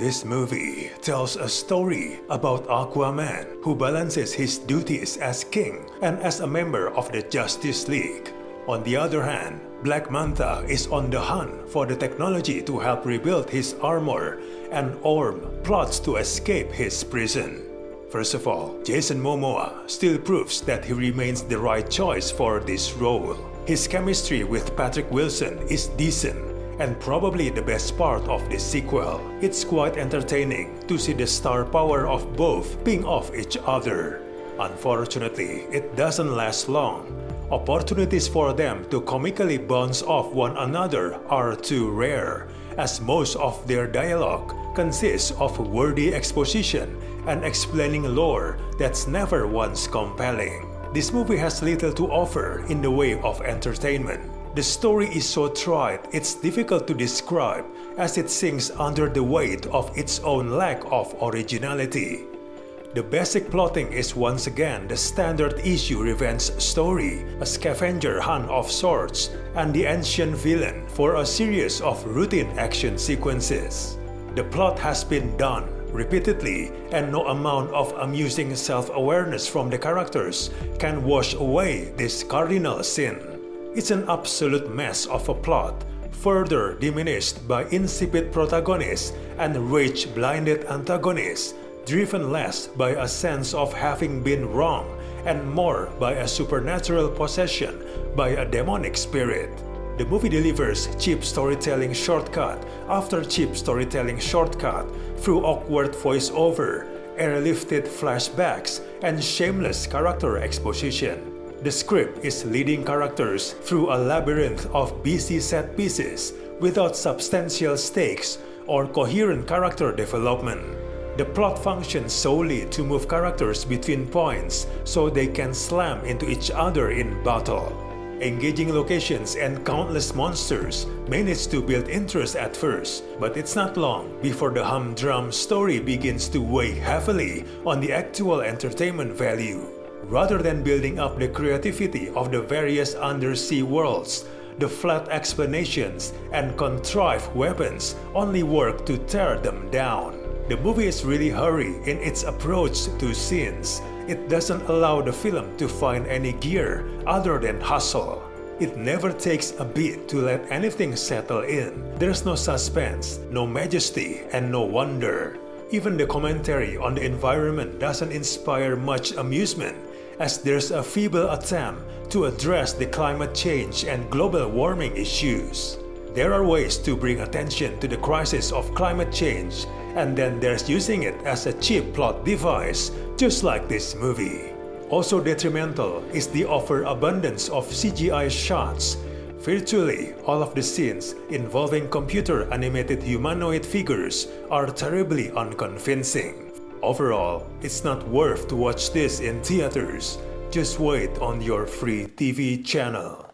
This movie tells a story about Aquaman, who balances his duties as king and as a member of the Justice League. On the other hand, Black Manta is on the hunt for the technology to help rebuild his armor, and Orm plots to escape his prison. First of all, Jason Momoa still proves that he remains the right choice for this role. His chemistry with Patrick Wilson is decent, and probably the best part of this sequel. It's quite entertaining to see the star power of both ping off each other. Unfortunately, it doesn't last long. Opportunities for them to comically bounce off one another are too rare, as most of their dialogue consists of wordy exposition and explaining lore that's never once compelling. This movie has little to offer in the way of entertainment. The story is so trite it's difficult to describe, as it sinks under the weight of its own lack of originality. The basic plotting is once again the standard issue revenge story, a scavenger hunt of sorts, and the ancient villain for a series of routine action sequences. The plot has been done repeatedly, and no amount of amusing self-awareness from the characters can wash away this cardinal sin. It's an absolute mess of a plot, further diminished by insipid protagonists and rage-blinded antagonists, driven less by a sense of having been wrong and more by a supernatural possession by a demonic spirit. The movie delivers cheap storytelling shortcut after cheap storytelling shortcut through awkward voiceover, airlifted flashbacks, and shameless character exposition. The script is leading characters through a labyrinth of busy set pieces without substantial stakes or coherent character development. The plot functions solely to move characters between points so they can slam into each other in battle. Engaging locations and countless monsters manage to build interest at first, but it's not long before the humdrum story begins to weigh heavily on the actual entertainment value. Rather than building up the creativity of the various undersea worlds, the flat explanations and contrived weapons only work to tear them down. The movie is really hurried in its approach to scenes. It doesn't allow the film to find any gear other than hustle. It never takes a beat to let anything settle in. There's no suspense, no majesty, and no wonder. Even the commentary on the environment doesn't inspire much amusement, as there's a feeble attempt to address the climate change and global warming issues. There are ways to bring attention to the crisis of climate change, and then there's using it as a cheap plot device, just like this movie. Also detrimental is the overabundance of CGI shots. Virtually all of the scenes involving computer-animated humanoid figures are terribly unconvincing. Overall, it's not worth to watch this in theaters. Just wait on your free TV channel.